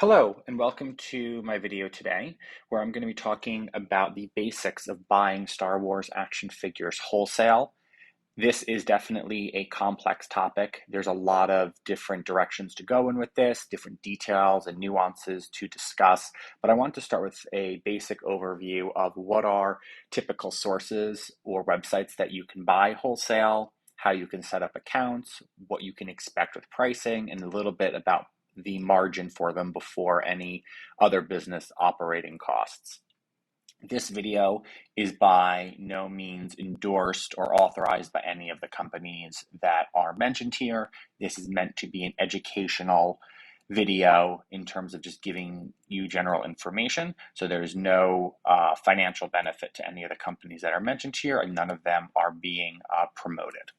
Hello, and welcome to my video today, where I'm going to be talking about the basics of buying Star Wars action figures wholesale. This is definitely a complex topic. There's a lot of different directions to go in with this, different details and nuances to discuss, but I want to start with a basic overview of what are typical sources or websites that you can buy wholesale, how you can set up accounts, what you can expect with pricing, and a little bit about the margin for them before any other business operating costs. This video is by no means endorsed or authorized by any of the companies that are mentioned here. This is meant to be an educational video in terms of just giving you general information. So there's no financial benefit to any of the companies that are mentioned here, and none of them are being promoted.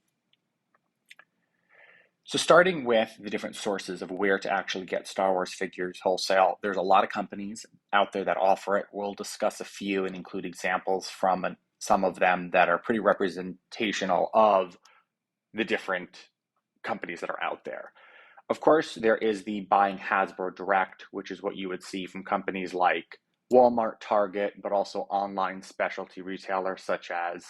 So starting with the different sources of where to actually get Star Wars figures wholesale, there's a lot of companies out there that offer it. We'll discuss a few and include examples from some of them that are pretty representational of the different companies that are out there. Of course, there is the buying Hasbro direct, which is what you would see from companies like Walmart, Target, but also online specialty retailers such as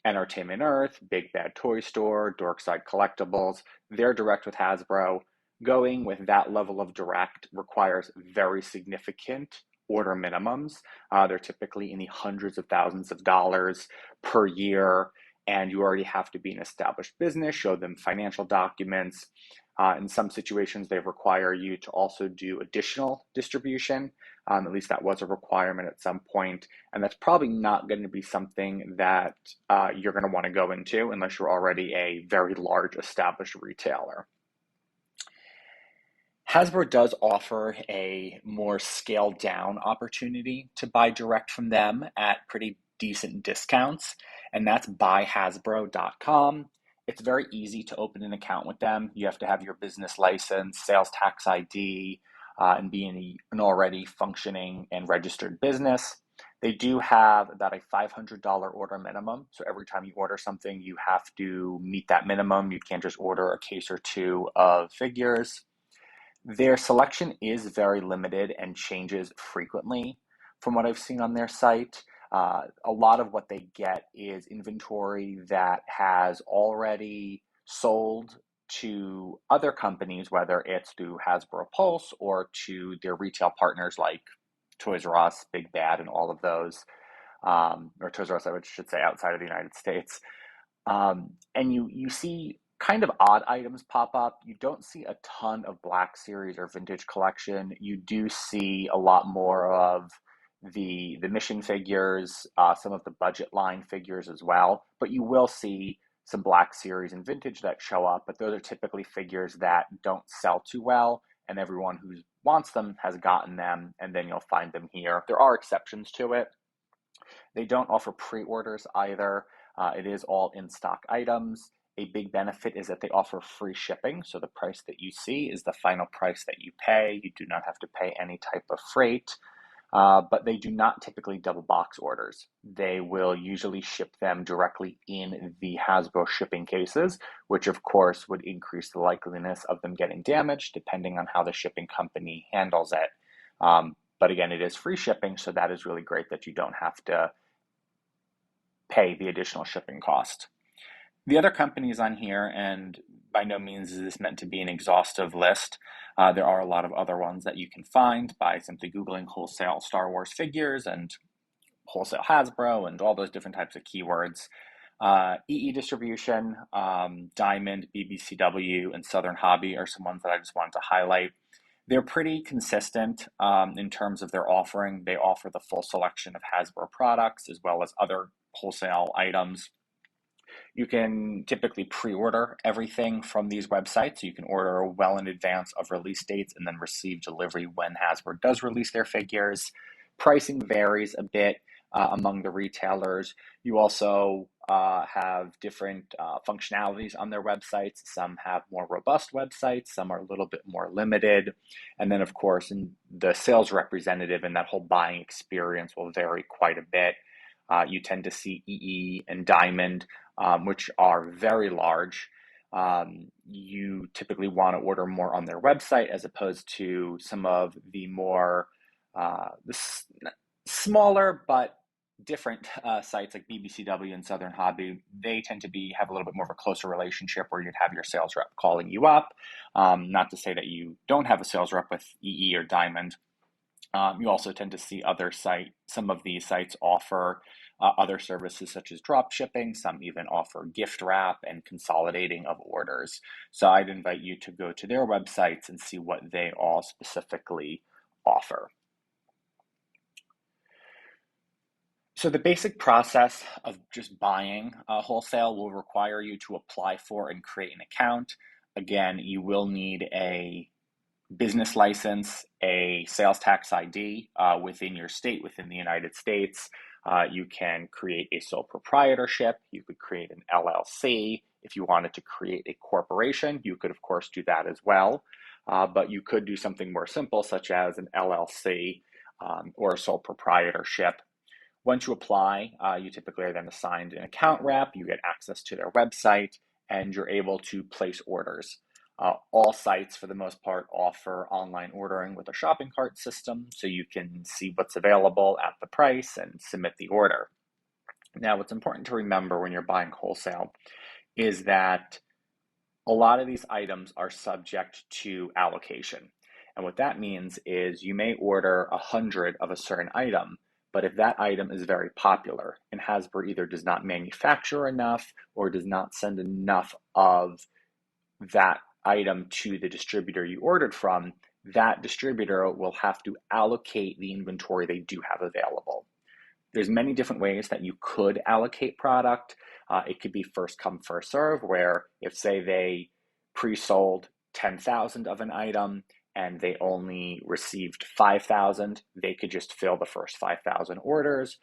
Entertainment Earth, Big Bad Toy Store, Dorkside Collectibles. They're direct with Hasbro. Going with that level of direct requires very significant order minimums. They're typically in the hundreds of thousands of dollars per year, and you already have to be an established business, show them financial documents. In some situations, they require you to also do additional distribution. At least that was a requirement at some point, and that's probably not going to be something that you're going to want to go into unless you're already a very large established retailer. Hasbro does offer a more scaled down opportunity to buy direct from them at pretty decent discounts, and that's buyhasbro.com. It's very easy to open an account with them. You have to have your business license, sales tax ID, and be an already functioning and registered business. They do have about a $500 order minimum. So every time you order something, you have to meet that minimum. You can't just order a case or two of figures. Their selection is very limited and changes frequently from what I've seen on their site. A lot of what they get is inventory that has already sold to other companies, whether it's through Hasbro Pulse or to their retail partners like Toys R Us, Big Bad, and all of those, or Toys R Us, I should say, outside of the United States. And you see kind of odd items pop up. You don't see a ton of Black Series or Vintage Collection. You do see a lot more of the mission figures, some of the budget line figures as well. But you will see some Black Series and Vintage that show up, but those are typically figures that don't sell too well, and everyone who wants them has gotten them, and then you'll find them here. There are exceptions to it. They don't offer pre-orders either. It is all in-stock items. A big benefit is that they offer free shipping. So the price that you see is the final price that you pay. You do not have to pay any type of freight, but they do not typically double box orders. They will usually ship them directly in the Hasbro shipping cases, which of course would increase the likeliness of them getting damaged depending on how the shipping company handles it. But again, it is free shipping, so that is really great that you don't have to pay the additional shipping cost. The other companies on here, and by no means is this meant to be an exhaustive list, there are a lot of other ones that you can find by simply Googling wholesale Star Wars figures and wholesale Hasbro and all those different types of keywords. EE Distribution, Diamond, BBCW, and Southern Hobby are some ones that I just wanted to highlight. They're pretty consistent in terms of their offering. They offer the full selection of Hasbro products as well as other wholesale items. You can typically pre-order everything from these websites. So you can order well in advance of release dates and then receive delivery when Hasbro does release their figures. Pricing varies a bit among the retailers. You also have different functionalities on their websites. Some have more robust websites, some are a little bit more limited. And then, of course, the sales representative and that whole buying experience will vary quite a bit. You tend to see EE and Diamond, which are very large. You typically want to order more on their website as opposed to some of the more smaller but different sites like BBCW and Southern Hobby. They tend to have a little bit more of a closer relationship where you'd have your sales rep calling you up. Not to say that you don't have a sales rep with EE or Diamond. You also tend to see some of these sites offer other services such as drop shipping. Some even offer gift wrap and consolidating of orders. So I'd invite you to go to their websites and see what they all specifically offer. So the basic process of just buying wholesale will require you to apply for and create an account. Again, you will need a business license, a sales tax ID within your state, within the United States. You can create a sole proprietorship. You could create an LLC. If you wanted to create a corporation, you could, of course, do that as well. But you could do something more simple, such as an LLC or a sole proprietorship. Once you apply, you typically are then assigned an account rep. You get access to their website, and you're able to place orders. All sites, for the most part, offer online ordering with a shopping cart system, so you can see what's available at the price and submit the order. Now, what's important to remember when you're buying wholesale is that a lot of these items are subject to allocation. And what that means is you may order 100 of a certain item, but if that item is very popular and Hasbro either does not manufacture enough or does not send enough of that item to the distributor you ordered from, that distributor will have to allocate the inventory they do have available. There's many different ways that you could allocate product. It could be first come, first serve, where if, say, they pre-sold 10,000 of an item and they only received 5,000, they could just fill the first 5,000 orders.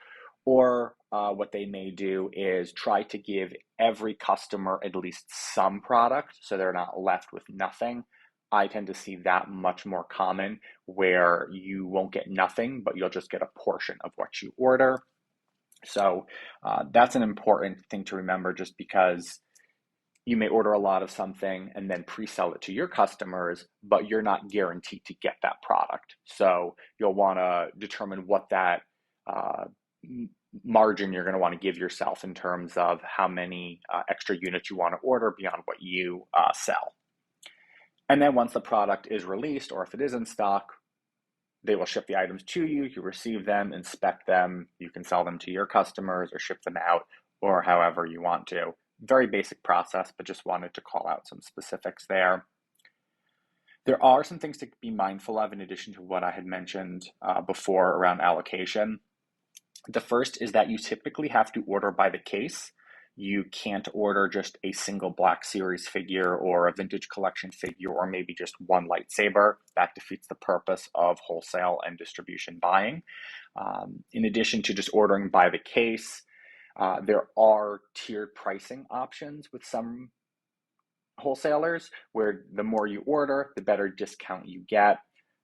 Or what they may do is try to give every customer at least some product so they're not left with nothing. I tend to see that much more common, where you won't get nothing, but you'll just get a portion of what you order. So that's an important thing to remember, just because you may order a lot of something and then pre-sell it to your customers, but you're not guaranteed to get that product. So you'll want to determine what that margin you're going to want to give yourself in terms of how many extra units you want to order beyond what you sell. And then once the product is released, or if it is in stock, they will ship the items to you. You receive them, inspect them. You can sell them to your customers or ship them out, or however you want to. Very basic process, but just wanted to call out some specifics there. There are some things to be mindful of in addition to what I had mentioned before around allocation. The first is that you typically have to order by the case. You can't order just a single Black Series figure or a vintage collection figure or maybe just one lightsaber. That defeats the purpose of wholesale and distribution buying. In addition to just ordering by the case, there are tiered pricing options with some wholesalers, where the more you order, the better discount you get.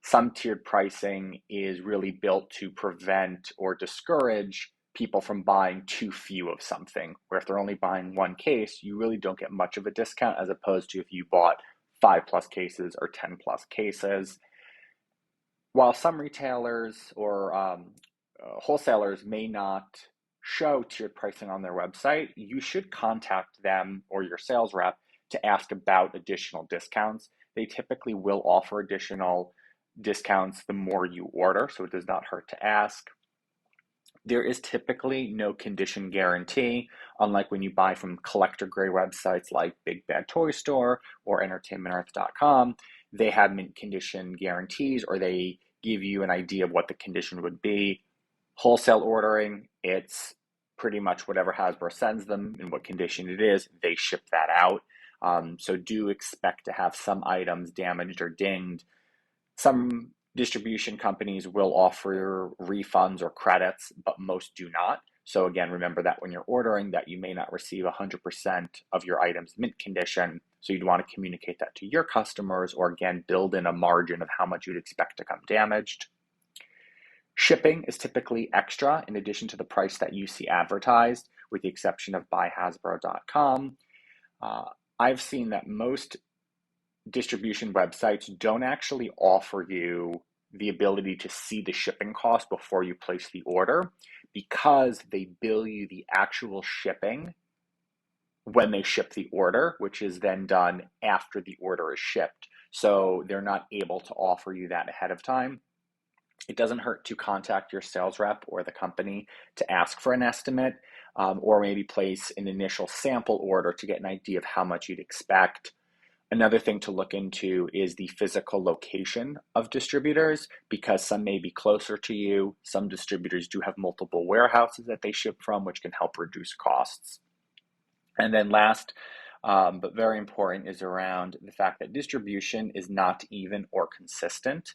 Some tiered pricing is really built to prevent or discourage people from buying too few of something, where if they're only buying one case, you really don't get much of a discount, as opposed to if you bought 5+ cases or 10+ cases. While some retailers or wholesalers may not show tiered pricing on their website, you should contact them or your sales rep to ask about additional discounts. They typically will offer additional discounts the more you order, so it does not hurt to ask. There is typically no condition guarantee, unlike when you buy from collector grade websites like Big Bad Toy Store or EntertainmentEarth.com. They have mint condition guarantees, or they give you an idea of what the condition would be. Wholesale ordering, it's pretty much whatever Hasbro sends them and what condition it is, they ship that out. So do expect to have some items damaged or dinged. Some distribution companies will offer refunds or credits, but most do not. So again, remember that when you're ordering, that you may not receive 100% of your items mint condition. So you'd want to communicate that to your customers, or again, build in a margin of how much you'd expect to come damaged. Shipping is typically extra in addition to the price that you see advertised, with the exception of buyhasbro.com. I've seen that most distribution websites don't actually offer you the ability to see the shipping cost before you place the order because they bill you the actual shipping when they ship the order, which is then done after the order is shipped. So they're not able to offer you that ahead of time. It doesn't hurt to contact your sales rep or the company to ask for an estimate, or maybe place an initial sample order to get an idea of how much you'd expect. Another thing to look into is the physical location of distributors because some may be closer to you. Some distributors do have multiple warehouses that they ship from, which can help reduce costs. And then last, but very important, is around the fact that distribution is not even or consistent.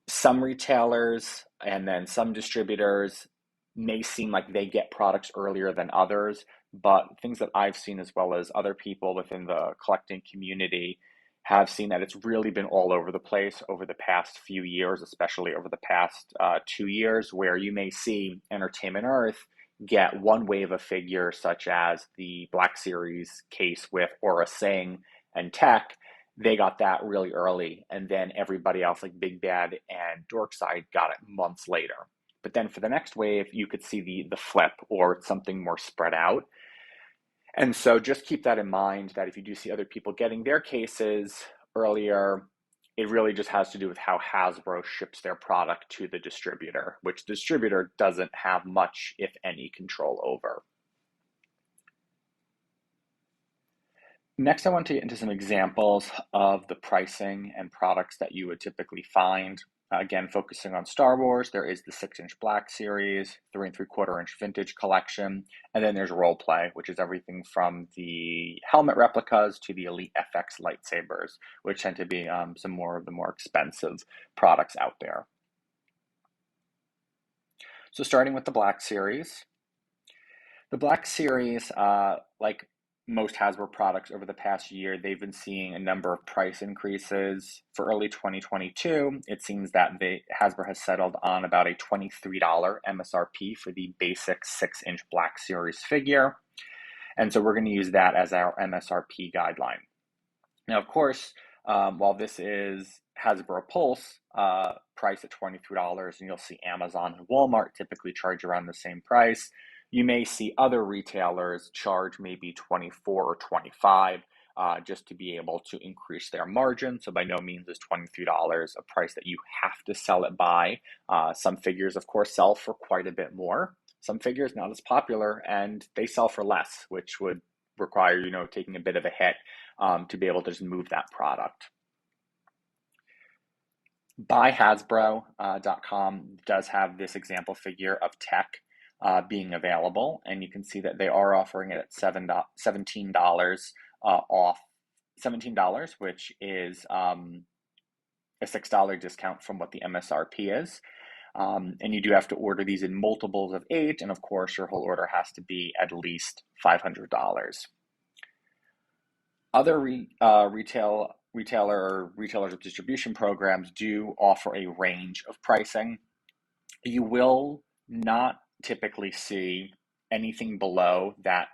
Some retailers and then some distributors may seem like they get products earlier than others, but things that I've seen as well as other people within the collecting community have seen that it's really been all over the place over the past few years, especially over the past 2 years, where you may see Entertainment Earth get one wave of figure, such as the Black Series case with Aura Singh and Tech. They got that really early, and then everybody else, like Big Bad and Dorkside, got it months later. But then for the next wave, you could see the flip or something more spread out. And so just keep that in mind that if you do see other people getting their cases earlier, it really just has to do with how Hasbro ships their product to the distributor, which the distributor doesn't have much, if any, control over. Next, I want to get into some examples of the pricing and products that you would typically find. Again, focusing on Star Wars, there is the 6-inch Black Series, 3 3/4-inch Vintage Collection, and then there's Role Play, which is everything from the helmet replicas to the Elite FX lightsabers, which tend to be some more of the more expensive products out there. So starting with the Black Series. The Black Series, like most Hasbro products over the past year, they've been seeing a number of price increases. For early 2022, it seems that Hasbro has settled on about a $23 MSRP for the basic 6-inch Black Series figure. And so we're going to use that as our MSRP guideline. Now, of course, while this is Hasbro Pulse, price at $23, and you'll see Amazon and Walmart typically charge around the same price, you may see other retailers charge maybe 24 or 25 just to be able to increase their margin. So by no means is $23 a price that you have to sell it by. Some figures, of course, sell for quite a bit more. Some figures not as popular, and they sell for less, which would require, taking a bit of a hit to be able to just move that product. BuyHasbro.com does have this example figure of Tech being available, and you can see that they are offering it at $17 off, $17, which is a $6 discount from what the MSRP is. And you do have to order these in multiples of 8, and of course your whole order has to be at least $500. Other retailers of distribution programs do offer a range of pricing. You will not typically see anything below that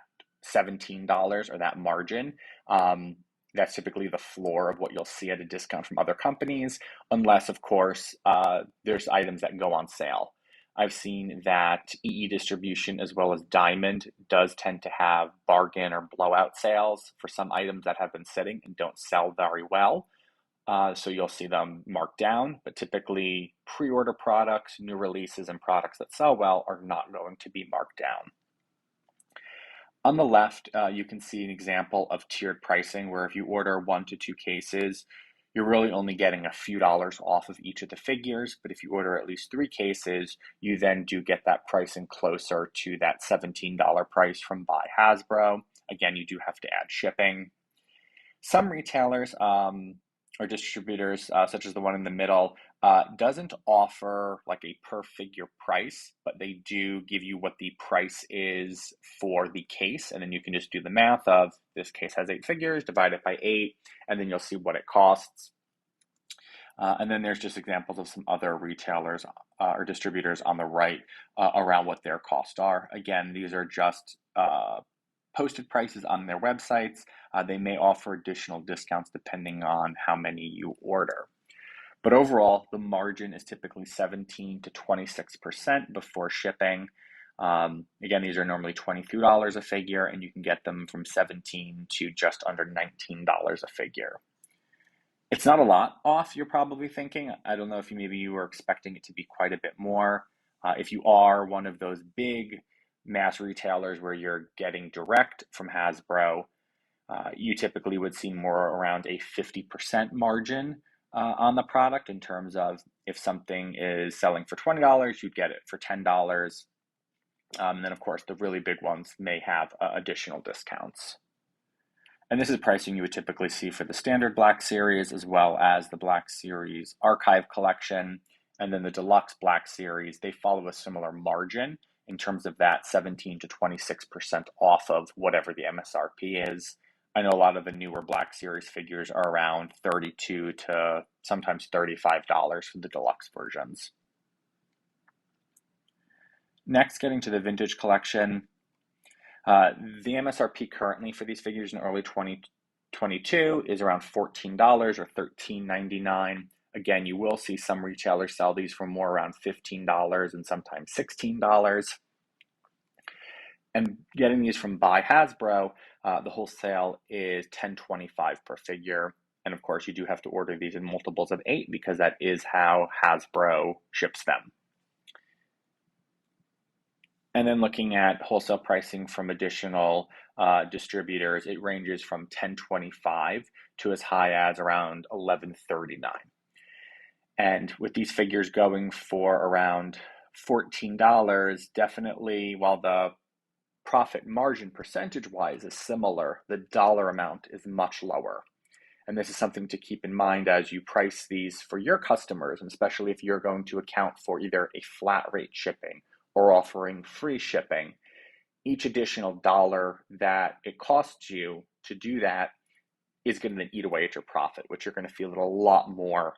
$17 or that margin. That's typically the floor of what you'll see at a discount from other companies, unless, of course, there's items that go on sale. I've seen that EE Distribution as well as Diamond does tend to have bargain or blowout sales for some items that have been sitting and don't sell very well. So you'll see them marked down, but typically pre-order products, new releases, and products that sell well are not going to be marked down. On the left, you can see an example of tiered pricing where if you order 1 to 2 cases, you're really only getting a few dollars off of each of the figures. But if you order at least 3 cases, you then do get that pricing closer to that $17 price from Buy Hasbro. Again, you do have to add shipping. Some retailers or distributors, such as the one in the middle, doesn't offer like a per figure price, but they do give you what the price is for the case. And then you can just do the math of this case has 8 figures, divide it by 8, and then you'll see what it costs. And then there's just examples of some other retailers or distributors on the right around what their costs are. Again, these are just posted prices on their websites. They may offer additional discounts depending on how many you order. But overall, the margin is typically 17 to 26% before shipping. Again, these are normally $22 a figure, and you can get them from $17 to just under $19 a figure. It's not a lot off, you're probably thinking. I don't know if maybe you were expecting it to be quite a bit more. If you are one of those big mass retailers where you're getting direct from Hasbro, you typically would see more around a 50% margin on the product, in terms of if something is selling for $20, you'd get it for $10. And then, of course, the really big ones may have additional discounts. And this is pricing you would typically see for the standard Black Series, as well as the Black Series Archive Collection. And then the Deluxe Black Series, they follow a similar margin in terms of that 17 to 26% off of whatever the MSRP is. I know a lot of the newer Black Series figures are around $32 to sometimes $35 for the deluxe versions. Next, getting to the vintage collection. The MSRP currently for these figures in early 2022 is around $14 or $13.99. Again, you will see some retailers sell these for more, around $15 and sometimes $16. And getting these from by Hasbro, the wholesale is $10.25 per figure. And of course, you do have to order these in multiples of 8 because that is how Hasbro ships them. And then looking at wholesale pricing from additional distributors, it ranges from $10.25 to as high as around $11.39. And with these figures going for around $14, definitely, while the profit margin percentage-wise is similar, the dollar amount is much lower. And this is something to keep in mind as you price these for your customers, and especially if you're going to account for either a flat rate shipping or offering free shipping. Each additional dollar that it costs you to do that is going to eat away at your profit, which you're going to feel it a lot more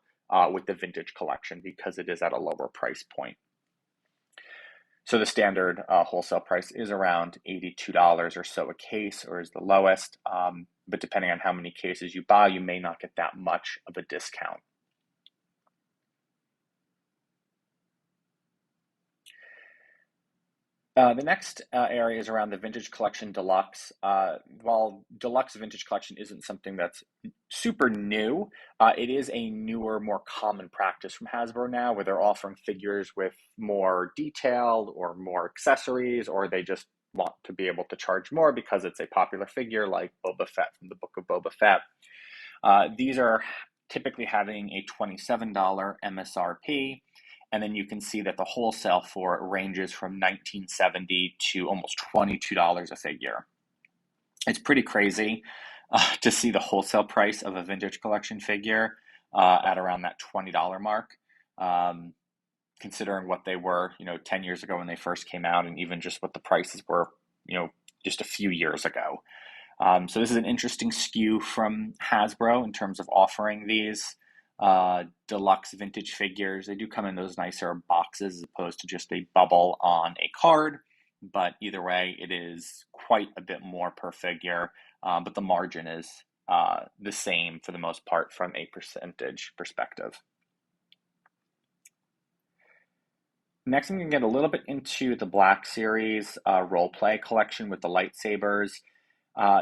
with the vintage collection because it is at a lower price point. So the standard wholesale price is around $82 or so a case, or is the lowest. But depending on how many cases you buy, you may not get that much of a discount. The next area is around the Vintage Collection Deluxe. While Deluxe Vintage Collection isn't something that's super new, it is a newer, more common practice from Hasbro now, where they're offering figures with more detail or more accessories, or they just want to be able to charge more because it's a popular figure like Boba Fett from the Book of Boba Fett. These are typically having a $27 MSRP. And then you can see that the wholesale for it ranges from $19.70 to almost $22 a figure. It's pretty crazy to see the wholesale price of a vintage collection figure at around that $20 mark, considering what they were, 10 years ago when they first came out, and even just what the prices were, just a few years ago. So this is an interesting skew from Hasbro in terms of offering these deluxe vintage figures. They do come in those nicer boxes as opposed to just a bubble on a card, but either way, it is quite a bit more per figure, but the margin is the same for the most part from a percentage perspective. Next, I'm going to get a little bit into the Black Series role play collection with the lightsabers.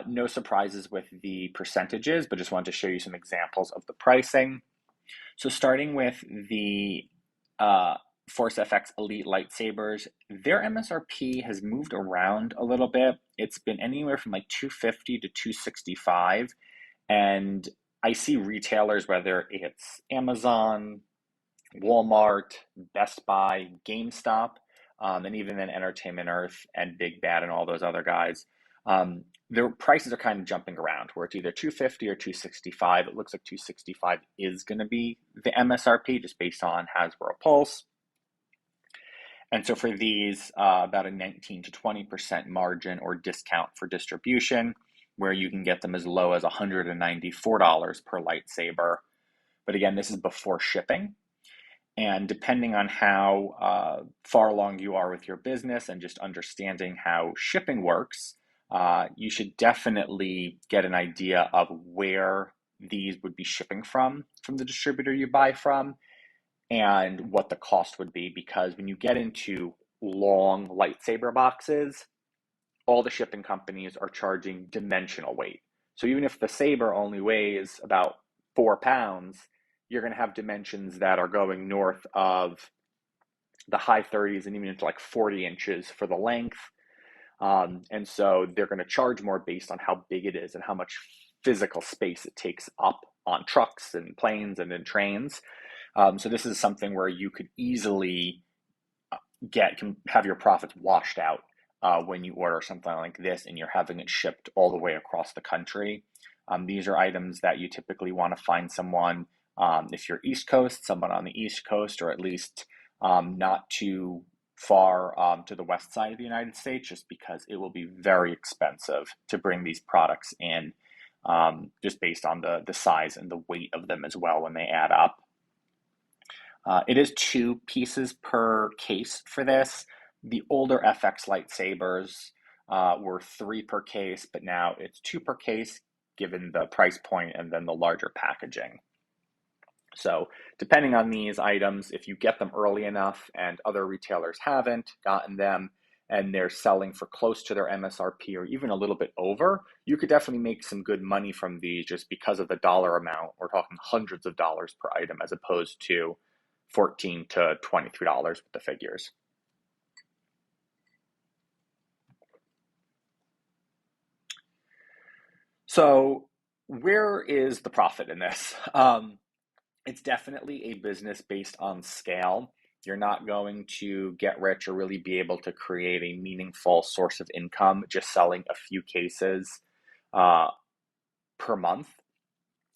No surprises with the percentages, but just wanted to show you some examples of the pricing. So starting with the Force FX Elite lightsabers, their MSRP has moved around a little bit. It's been anywhere from like $250 to $265, and I see retailers, whether it's Amazon, Walmart, Best Buy, GameStop, and even then Entertainment Earth and Big Bad and all those other guys. Their prices are kind of jumping around, where it's either $250 or $265. It looks like $265 is going to be the MSRP just based on Hasbro Pulse. And so for these, about a 19 to 20% margin or discount for distribution, where you can get them as low as $194 per lightsaber. But again, this is before shipping. And depending on how far along you are with your business and just understanding how shipping works, you should definitely get an idea of where these would be shipping from the distributor you buy from, and what the cost would be. Because when you get into long lightsaber boxes, all the shipping companies are charging dimensional weight. So even if the saber only weighs about 4 pounds, you're going to have dimensions that are going north of the high 30s and even into like 40 inches for the length. And so they're going to charge more based on how big it is and how much physical space it takes up on trucks and planes and in trains. So this is something where you could easily have your profits washed out when you order something like this and you're having it shipped all the way across the country. These are items that you typically want to find someone, if you're East Coast, someone on the East Coast, or at least not too far to the west side of the United States, just because it will be very expensive to bring these products in, just based on the size and the weight of them as well when they add up. It is 2 pieces per case for this. The older FX lightsabers were 3 per case, but now it's 2 per case given the price point and then the larger packaging. So depending on these items, if you get them early enough and other retailers haven't gotten them and they're selling for close to their MSRP or even a little bit over, you could definitely make some good money from these just because of the dollar amount. We're talking hundreds of dollars per item as opposed to $14 to $23 with the figures. So where is the profit in this? It's definitely a business based on scale. You're not going to get rich or really be able to create a meaningful source of income just selling a few cases uh, per month.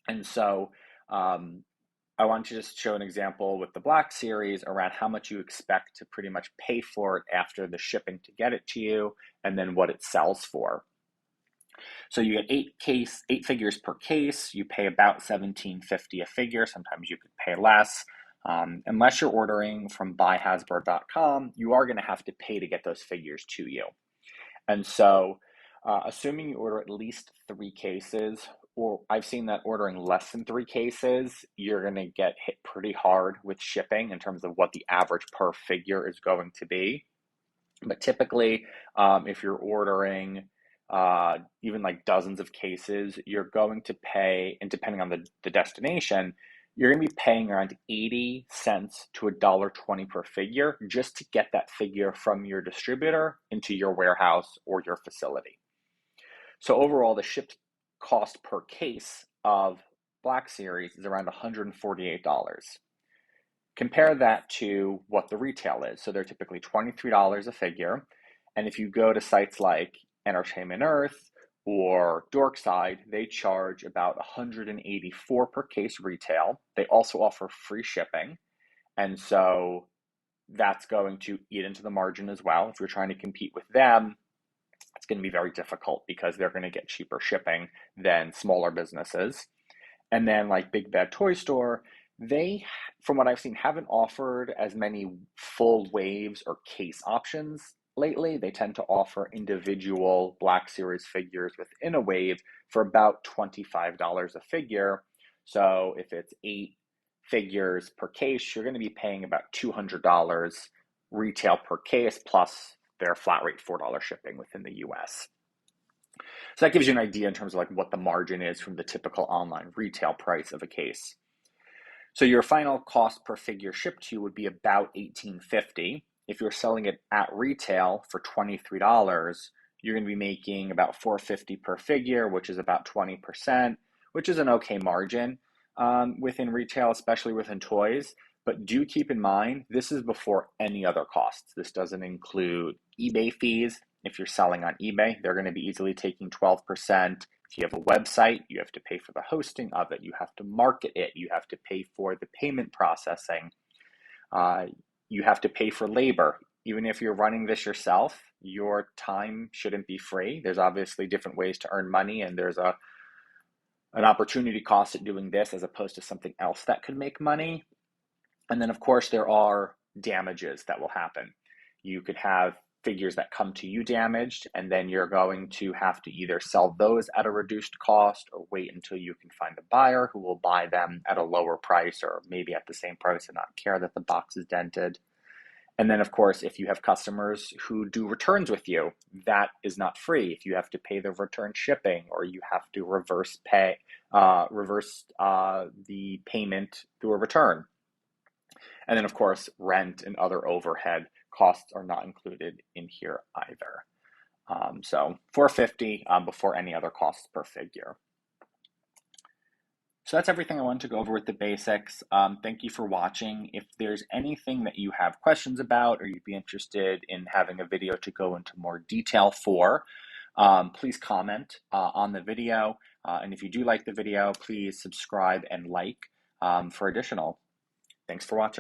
And so I want to just show an example with the Black Series around how much you expect to pretty much pay for it after the shipping to get it to you, and then what it sells for. So you get 8 figures per case. You pay about $17.50 a figure. Sometimes you could pay less. Unless you're ordering from buyhasbro.com, you are going to have to pay to get those figures to you. And so, assuming you order at least 3 cases, or I've seen that ordering less than 3 cases, you're going to get hit pretty hard with shipping in terms of what the average per figure is going to be. But typically, if you're ordering even like dozens of cases, you're going to pay, and depending on the destination, you're going to be paying around 80 cents to $1.20 per figure just to get that figure from your distributor into your warehouse or your facility. So overall, the shipped cost per case of Black Series is around $148. Compare that to what the retail is. So they're typically $23 a figure. And if you go to sites like Entertainment Earth or Dorkside, they charge about $184 per case retail. They also offer free shipping. And so that's going to eat into the margin as well. If you're trying to compete with them, it's going to be very difficult because they're going to get cheaper shipping than smaller businesses. And then like Big Bad Toy Store, they, from what I've seen, haven't offered as many full waves or case options lately. They tend to offer individual Black Series figures within a wave for about $25 a figure. So if it's 8 figures per case, you're going to be paying about $200 retail per case plus their flat rate $4 shipping within the US. So that gives you an idea in terms of like what the margin is from the typical online retail price of a case. So your final cost per figure shipped to you would be about $18.50. If you're selling it at retail for $23, you're going to be making about $4.50 per figure, which is about 20%, which is an okay margin within retail, especially within toys. But do keep in mind, this is before any other costs. This doesn't include eBay fees. If you're selling on eBay, they're going to be easily taking 12%. If you have a website, you have to pay for the hosting of it. You have to market it. You have to pay for the payment processing. You have to pay for labor. Even if you're running this yourself, your time shouldn't be free. There's obviously different ways to earn money, and there's an opportunity cost at doing this as opposed to something else that could make money. And then, of course, there are damages that will happen. You could have figures that come to you damaged, and then you're going to have to either sell those at a reduced cost or wait until you can find a buyer who will buy them at a lower price or maybe at the same price and not care that the box is dented. And then, of course, if you have customers who do returns with you, that is not free. If you have to pay the return shipping or you have to reverse the payment through a return. And then, of course, rent and other overhead costs are not included in here either. So $450 before any other costs per figure. So that's everything I wanted to go over with the basics. Thank you for watching. If there's anything that you have questions about or you'd be interested in having a video to go into more detail for, please comment on the video. And if you do like the video, please subscribe and like for additional. Thanks for watching.